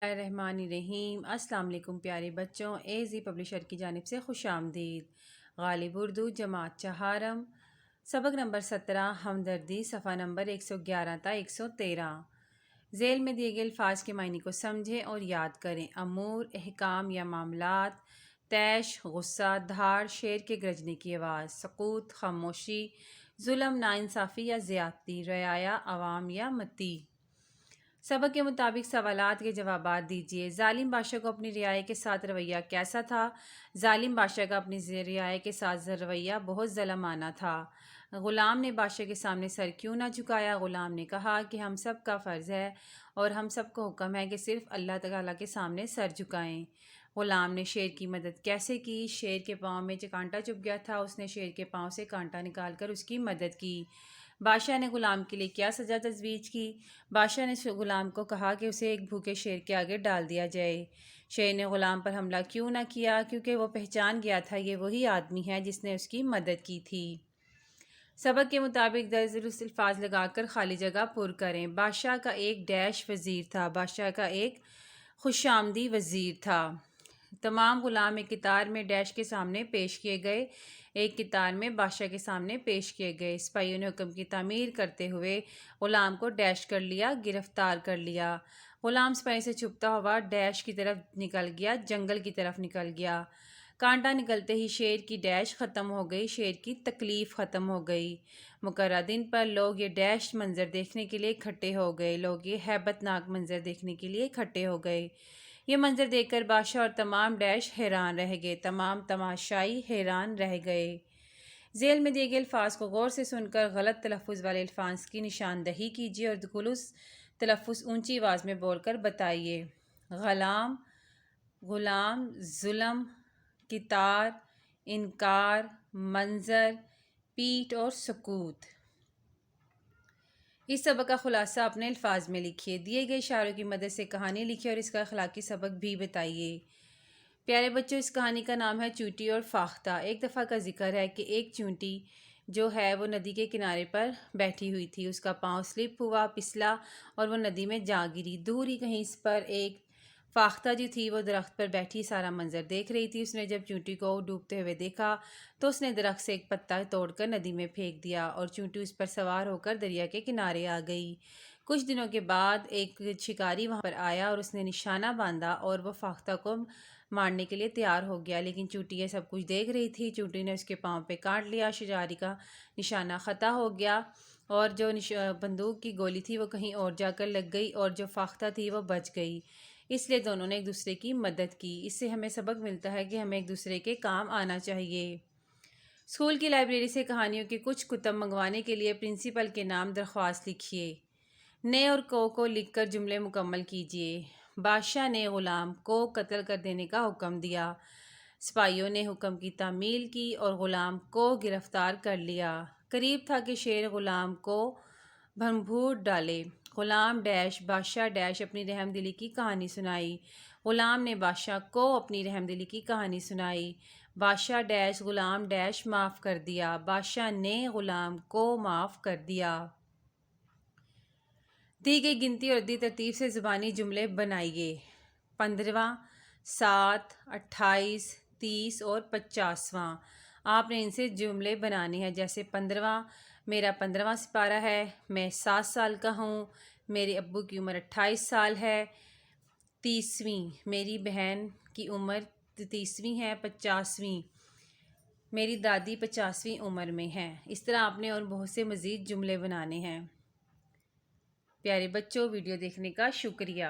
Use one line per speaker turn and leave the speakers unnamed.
الرحمن الرحیم۔ السلام علیکم پیارے بچوں، اے زی پبلشر کی جانب سے خوش آمدید۔ غالب اردو جماعت چہارم، سبق نمبر 17 ہمدردی، صفحہ نمبر 111 تا 113۔ ذیل میں دیے گئے الفاظ کے معنی کو سمجھیں اور یاد کریں۔ امور، احکام یا معاملات، طیش، غصہ، دھاڑ، شیر کے گرجنے کی آواز، سکوت، خاموشی، ظلم، ناانصافی یا زیادتی، رعایا، عوام یا متی۔ سبق کے مطابق سوالات کے جوابات دیجیے۔ ظالم بادشاہ کو اپنی رعایا کے ساتھ رویہ کیسا تھا؟ ظالم بادشاہ کا اپنی رعایا کے ساتھ رویہ بہت ظالمانہ تھا۔ غلام نے بادشاہ کے سامنے سر کیوں نہ جھکایا؟ غلام نے کہا کہ ہم سب کا فرض ہے اور ہم سب کو حکم ہے کہ صرف اللہ تعالیٰ کے سامنے سر جھکائیں۔ غلام نے شیر کی مدد کیسے کی؟ شیر کے پاؤں میں کانٹا چبھ گیا تھا، اس نے شیر کے پاؤں سے کانٹا نکال کر اس کی مدد کی۔ بادشاہ نے غلام کے لیے کیا سزا تجویز کی؟ بادشاہ نے غلام کو کہا کہ اسے ایک بھوکے شیر کے آگے ڈال دیا جائے۔ شیر نے غلام پر حملہ کیوں نہ کیا؟ کیونکہ وہ پہچان گیا تھا یہ وہی آدمی ہے جس نے اس کی مدد کی تھی۔ سبق کے مطابق درج ذیل الفاظ لگا کر خالی جگہ پر کریں۔ بادشاہ کا ایک ڈیش وزیر تھا۔ بادشاہ کا ایک خوش آمدی وزیر تھا۔ تمام غلام ایک قطار میں ڈیش کے سامنے پیش کیے گئے۔ ایک قطار میں بادشاہ کے سامنے پیش کیے گئے۔ سپاہیوں نے حکم کی تعمیر کرتے ہوئے غلام کو ڈیش کر لیا، گرفتار کر لیا۔ غلام سپاہی سے چھپتا ہوا ڈیش کی طرف نکل گیا، جنگل کی طرف نکل گیا۔ کانٹا نکلتے ہی شیر کی ڈیش ختم ہو گئی، شیر کی تکلیف ختم ہو گئی۔ مقررہ دن پر لوگ یہ ڈیش منظر دیکھنے کے لیے اکٹھے ہو گئے۔ لوگ یہ ہیبت ناک منظر دیکھنے کے لیے اکٹھے ہو گئے۔ یہ منظر دیکھ کر بادشاہ اور تمام ڈیش حیران رہ گئے، تمام تماشائی حیران رہ گئے۔ ذیل میں دیے گئے الفاظ کو غور سے سن کر غلط تلفظ والے الفاظ کی نشاندہی کیجیے اور درست تلفظ اونچی آواز میں بول کر بتائیے۔ غلام، غلام، ظلم، قطار، انکار، منظر، پیٹھ اور سکوت۔ اس سبق کا خلاصہ اپنے الفاظ میں لکھیے۔ دیے گئے اشاروں کی مدد سے کہانی لکھیے اور اس کا اخلاقی سبق بھی بتائیے۔ پیارے بچوں، اس کہانی کا نام ہے چونٹی اور فاختہ۔ ایک دفعہ کا ذکر ہے کہ ایک چونٹی جو ہے وہ ندی کے کنارے پر بیٹھی ہوئی تھی۔ اس کا پاؤں سلپ ہوا، پسلا اور وہ ندی میں جا گری۔ دور ہی کہیں اس پر ایک فاختہ جو تھی وہ درخت پر بیٹھی سارا منظر دیکھ رہی تھی۔ اس نے جب چونٹی کو ڈوبتے ہوئے دیکھا تو اس نے درخت سے ایک پتا توڑ کر ندی میں پھینک دیا اور چونٹی اس پر سوار ہو کر دریا کے کنارے آ گئی۔ کچھ دنوں کے بعد ایک شکاری وہاں پر آیا اور اس نے نشانہ باندھا اور وہ فاختہ کو مارنے کے لیے تیار ہو گیا، لیکن چونٹی یہ سب کچھ دیکھ رہی تھی۔ چونٹی نے اس کے پاؤں پہ کاٹ لیا، شکاری کا نشانہ خطا ہو گیا اور جو بندوق کی گولی تھی وہ کہیں اور جا کر لگ گئی اور جو فاختہ تھی وہ بچ گئی۔ اس لیے دونوں نے ایک دوسرے کی مدد کی۔ اس سے ہمیں سبق ملتا ہے کہ ہمیں ایک دوسرے کے کام آنا چاہیے۔ اسکول کی لائبریری سے کہانیوں کے کچھ کتب منگوانے کے لیے پرنسپل کے نام درخواست لکھیے۔ نے اور کو لکھ کر جملے مکمل کیجیے۔ بادشاہ نے غلام کو قتل کر دینے کا حکم دیا۔ سپاہیوں نے حکم کی تعمیل کی اور غلام کو گرفتار کر لیا۔ قریب تھا کہ شیر غلام کو بھنبھوڑ ڈالے۔ غلام ڈیش بادشاہ ڈیش اپنی رحم دلی کی کہانی سنائی۔ غلام نے بادشاہ کو اپنی رحم دلی کی کہانی سنائی۔ بادشاہ ڈیش غلام ڈیش معاف کر دیا۔ بادشاہ نے غلام کو معاف کر دیا۔ دی گئی گنتی اور عددی ترتیب سے زبانی جملے بنائیے۔ 15واں، 7، 28، 30 اور 50واں۔ آپ نے ان سے جملے بنانے ہیں، جیسے 15واں، میرا 15واں سپارہ ہے، میں 7 سال کا ہوں، میرے ابو کی عمر 28 سال ہے۔ 30ویں، میری بہن کی عمر 30ویں ہے، 50ویں، میری دادی 50ویں عمر میں ہے۔ اس طرح آپ نے اور بہت سے مزید جملے بنانے ہیں۔ پیارے بچوں، ویڈیو دیکھنے کا شکریہ۔